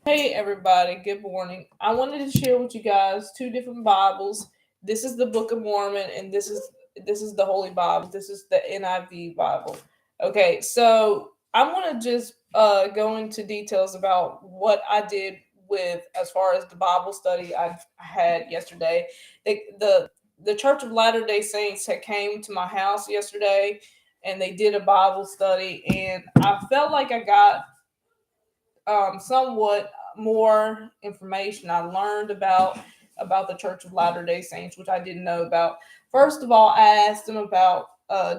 Hey everybody, good morning. I wanted to share with you guys two different Bibles. This is the Book of Mormon and this is the Holy Bible. This is the NIV Bible. Okay, so I'm gonna just go into details about what I did with as far as the Bible study I had yesterday. The Church of Latter Day Saints had came to my house yesterday and they did a Bible study and I felt like I got somewhat more information I learned about the Church of Latter Day Saints, which I didn't know about. First of all, I asked him about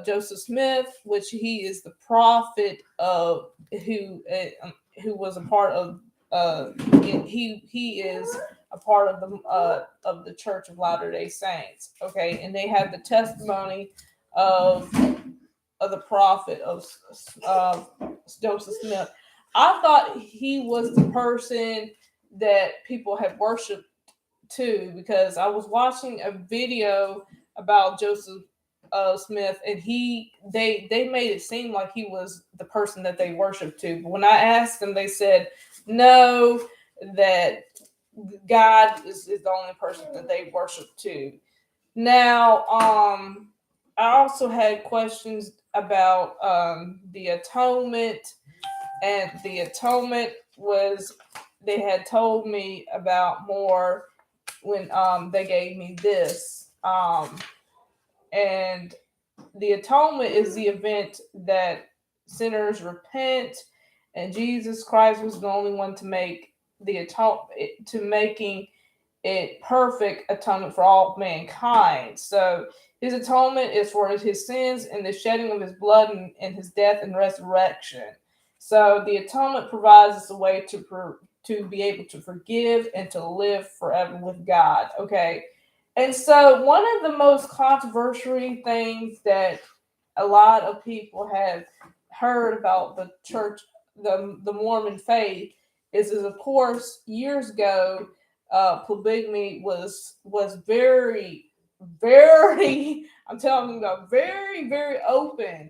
Joseph Smith, which he is the prophet of who was a part of he is a part of the Church of Latter Day Saints. Okay, and they have the testimony of of the prophet of Joseph Smith. I thought he was the person that people had worshipped too, because I was watching a video about Joseph Smith, and they made it seem like he was the person that they worshipped to. But when I asked them, they said no, that God is the only person that they worship to. Now, I also had questions about the atonement, and the atonement was they had told me about more when they gave me this. And the atonement is the event that sinners repent, and Jesus Christ was the only one to make the atonement to making it perfect atonement for all mankind. So his atonement is for his sins and the shedding of his blood and his death and resurrection. So the atonement provides us a way to be able to forgive and to live forever with God. Okay. And so one of the most controversial things that a lot of people have heard about the church, the Mormon faith, is of course years ago, polygamy was very I'm telling you about very open.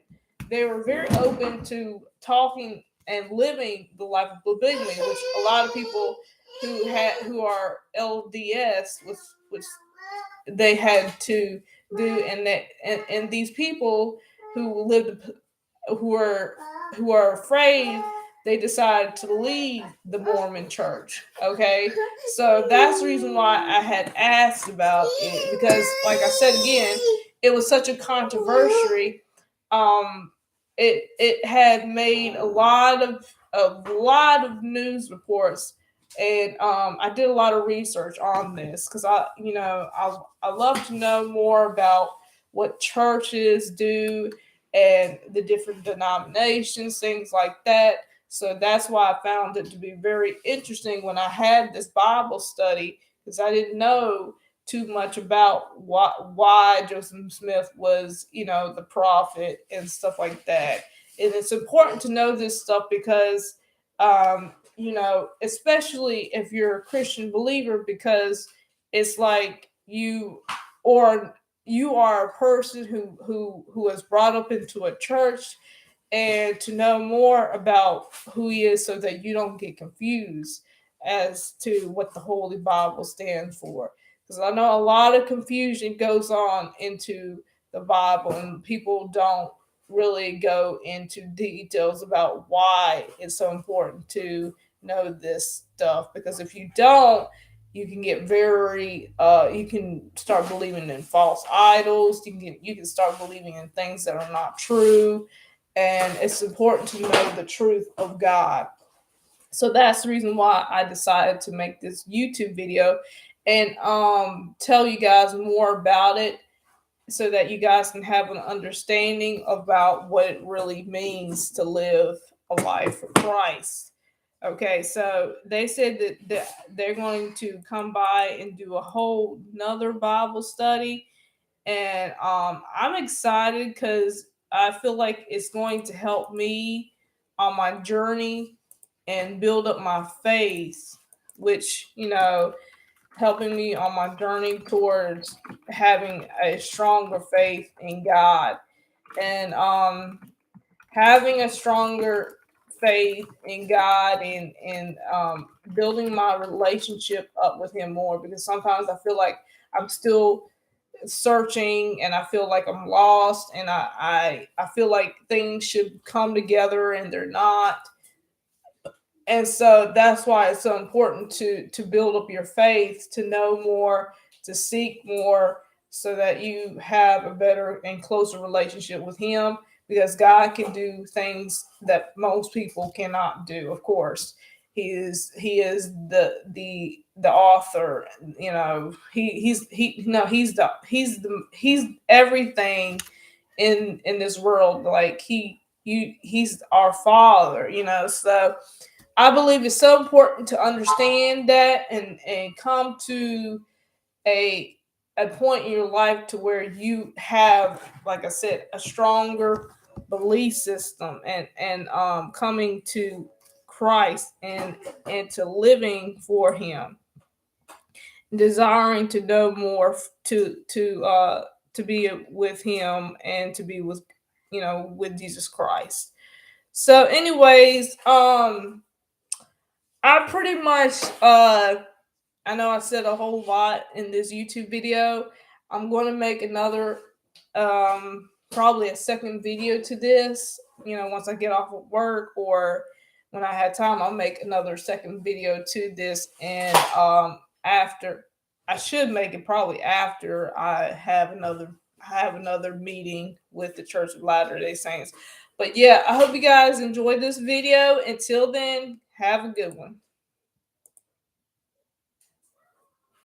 They were very open to talking and living the life of polygamy, which a lot of people who are LDS which they had to do, and these people who lived who are who are afraid, they decided to leave the Mormon church. Okay, so that's the reason why I had asked about it, because like I said again, it was such a controversy. um it had made a lot of news reports, and I did a lot of research on this because I love to know more about what churches do and the different denominations, things like that. So that's why I found it to be very interesting when I had this Bible study, because I didn't know too much about why Joseph Smith was, the prophet and stuff like that. And it's important to know this stuff because, especially if you're a Christian believer, because it's like or you are a person who was brought up into a church, and to know more about who he is so that you don't get confused as to what the Holy Bible stands for. Because I know a lot of confusion goes on into the Bible, and people don't really go into details about why it's so important to know this stuff. Because if you don't, you can get you can start believing in false idols. You can start believing in things that are not true, and it's important to know the truth of God. So that's the reason why I decided to make this YouTube video and tell you guys more about it, so that you guys can have an understanding about what it really means to live a life for Christ. Okay, so they said that they're going to come by and do a whole another Bible study, and I'm excited because I feel like it's going to help me on my journey and build up my faith, which helping me on my journey towards having a stronger faith in God, and having a stronger faith in God and building my relationship up with Him more, because sometimes I feel like I'm still searching and I feel like I'm lost, and I feel like things should come together and they're not. And so that's why it's so important to build up your faith, to know more, to seek more, so that you have a better and closer relationship with Him, because God can do things that most people cannot do. Of course, he is the author. You know, he's everything in this world. Like he's our Father. You know, so I believe it's so important to understand that and come to a a point in your life to where you have, like I said, a stronger belief system, and coming to Christ and to living for Him, desiring to know more, to be with Him and to be with, with Jesus Christ. So anyways, I pretty much I know I said a whole lot in this YouTube video. I'm going to make another probably a second video to this. Once I get off of work or when I had time, I'll make another second video to this, and after I should make it probably after I have another meeting with the Church of Latter-day Saints. But yeah, I hope you guys enjoyed this video. Until then, have a good one.